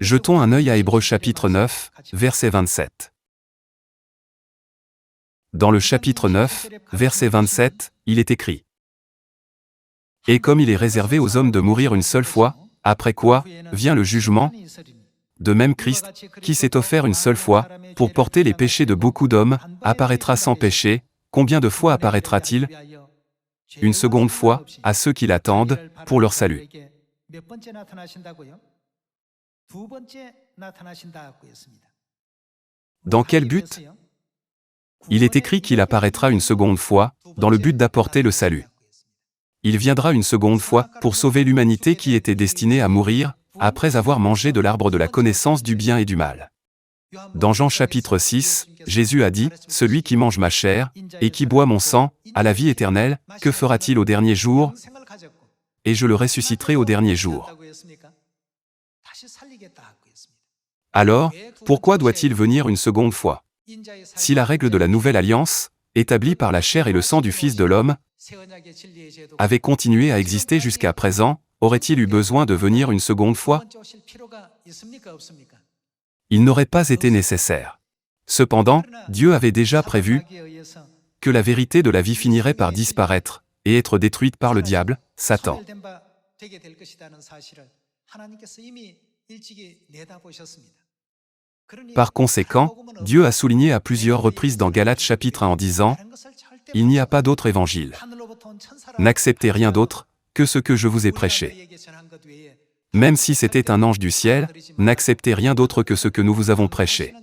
Jetons un œil à Hébreux chapitre 9, verset 27. Dans le chapitre 9, verset 27, il est écrit: « Et comme il est réservé aux hommes de mourir une seule fois, après quoi vient le jugement, de même Christ, qui s'est offert une seule fois, pour porter les péchés de beaucoup d'hommes, apparaîtra sans péché. Combien de fois apparaîtra-t-il? Une seconde fois, à ceux qui l'attendent, pour leur salut. » Dans quel but? Il est écrit qu'il apparaîtra une seconde fois, dans le but d'apporter le salut. Il viendra une seconde fois, pour sauver l'humanité qui était destinée à mourir, après avoir mangé de l'arbre de la connaissance du bien et du mal. Dans Jean chapitre 6, Jésus a dit, « Celui qui mange ma chair, et qui boit mon sang, a la vie éternelle, que fera-t-il au dernier jour? Et je le ressusciterai au dernier jour. » Alors, pourquoi doit-il venir une seconde fois? Si la règle de la nouvelle alliance, établie par la chair et le sang du Fils de l'homme, avait continué à exister jusqu'à présent, aurait-il eu besoin de venir une seconde fois? Il n'aurait pas été nécessaire. Cependant, Dieu avait déjà prévu que la vérité de la vie finirait par disparaître et être détruite par le diable, Satan. Par conséquent, Dieu a souligné à plusieurs reprises dans Galates chapitre 1 en disant: « Il n'y a pas d'autre évangile. N'acceptez rien d'autre que ce que je vous ai prêché. Même si c'était un ange du ciel, n'acceptez rien d'autre que ce que nous vous avons prêché. »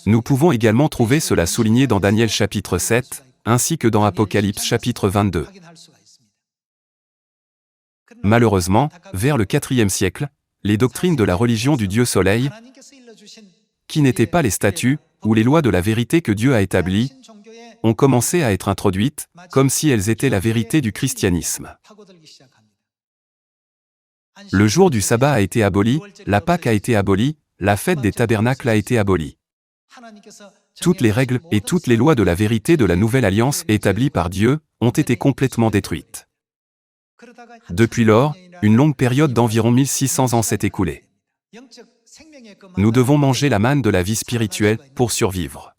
Nous pouvons également trouver cela souligné dans Daniel chapitre 7, ainsi que dans Apocalypse chapitre 22. Malheureusement, vers le IVe siècle, les doctrines de la religion du Dieu Soleil, qui n'étaient pas les statuts ou les lois de la vérité que Dieu a établies, ont commencé à être introduites, comme si elles étaient la vérité du christianisme. Le jour du sabbat a été aboli, la Pâque a été abolie, la fête des tabernacles a été abolie. Toutes les règles et toutes les lois de la vérité de la nouvelle alliance établies par Dieu ont été complètement détruites. Depuis lors, une longue période d'environ 1600 ans s'est écoulée. Nous devons manger la manne de la vie spirituelle pour survivre.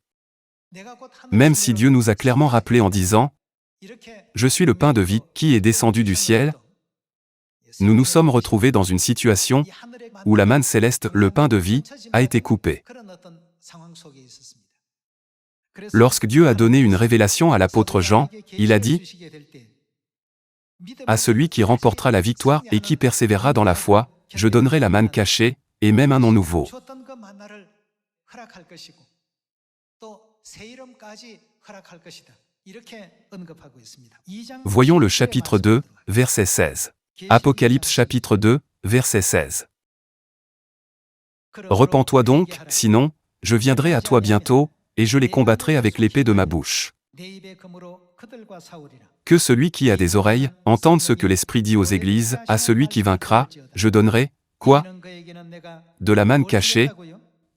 Même si Dieu nous a clairement rappelé en disant « Je suis le pain de vie qui est descendu du ciel », nous nous sommes retrouvés dans une situation où la manne céleste, le pain de vie, a été coupée. Lorsque Dieu a donné une révélation à l'apôtre Jean, il a dit: « À celui qui remportera la victoire et qui persévérera dans la foi, je donnerai la manne cachée, et même un nom nouveau. » Voyons le chapitre 2, verset 16. Apocalypse chapitre 2, verset 16. « Repens-toi donc, sinon, je viendrai à toi bientôt, et je les combattrai avec l'épée de ma bouche. Que celui qui a des oreilles entende ce que l'Esprit dit aux églises. À celui qui vaincra, je donnerai, quoi? De la manne cachée.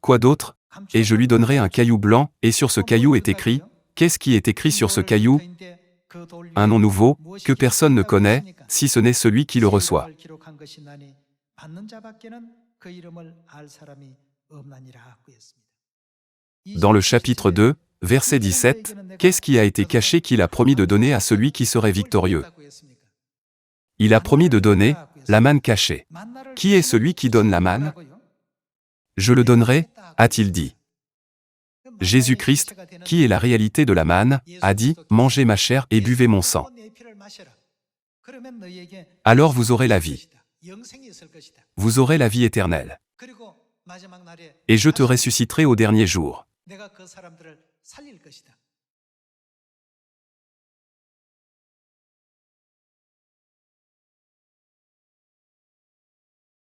Quoi d'autre? Et je lui donnerai un caillou blanc, et sur ce caillou est écrit. Qu'est-ce qui est écrit sur ce caillou? Un nom nouveau, que personne ne connaît, si ce n'est celui qui le reçoit. » Dans le chapitre 2, verset 17, qu'est-ce qui a été caché qu'il a promis de donner à celui qui serait victorieux? Il a promis de donner la manne cachée. Qui est celui qui donne la manne? Je le donnerai, a-t-il dit. Jésus-Christ, qui est la réalité de la manne, a dit, « Mangez ma chair et buvez mon sang. Alors vous aurez la vie. Vous aurez la vie éternelle. Et je te ressusciterai au dernier jour. »